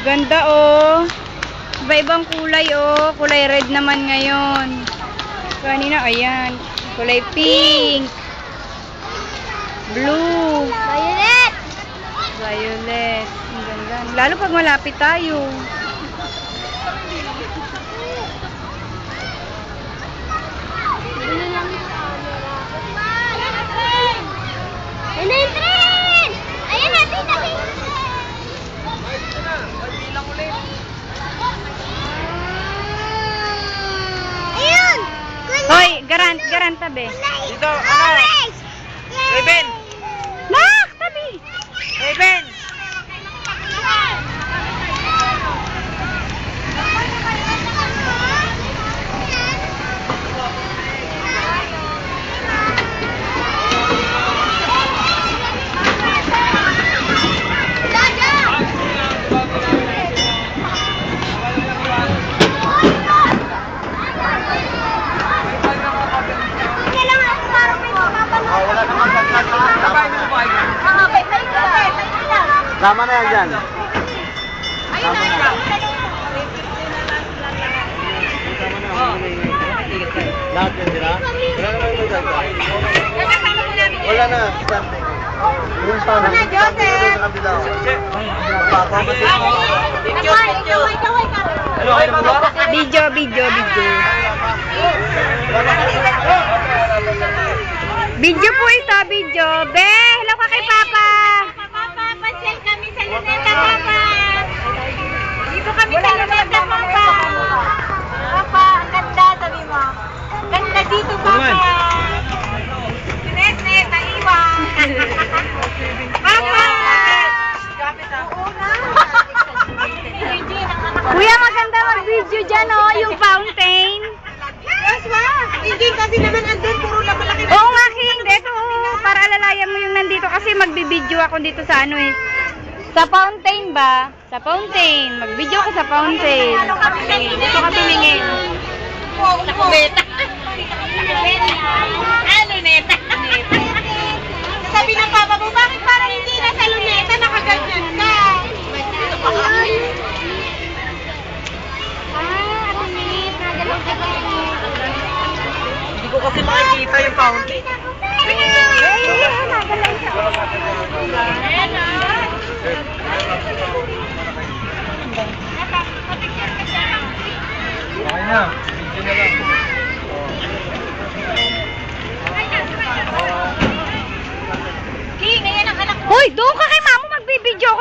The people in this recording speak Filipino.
Ganda oh. Iba-ibang kulay oh. Kulay red naman ngayon. Kanina, ayan. Kulay pink. Blue. Violet! Violet. Ang ganda. Lalo pag malapit tayo. Ano yung train? Ayan natin na ayun! Hoy, garant tabi. Dito, ano? Raven! Nak, tabi. Raven! Tama na yan dyan. Tama na. Lahat yan sila? Wala na. Yung sana. Wala na, Joseph. Video. Video po ito, video. Be, hello ka kay Papa. Papa, pasyal kami sa Luneta, Papa. Dito kami sa Luneta, Papa. Papa, ang ganda, sabi mo. Ganda dito, Papa. Luneta, naiwan. Papa! Kuya, maganda mag-video dyan, oh, yung fountain. Yes, ma. Hindi kasi naman andun, puro lang malaki Oo nga, King. Dito, oh, para alalayan mo yung nandito kasi magbibideo ako dito sa ano eh. Sa fountain ba? Sa fountain. Mag-video ako sa fountain. Dito ka tumingin. Luneta. Luneta. Sabi ng papa mo, bakit parang hindi na sa Luneta nakaganyan ka? Hindi ko kasi makikita yung fountain. Okay na. Video na lang. King, ayan ang anak mo. Hoy, doon ka kay mamo magbibideo.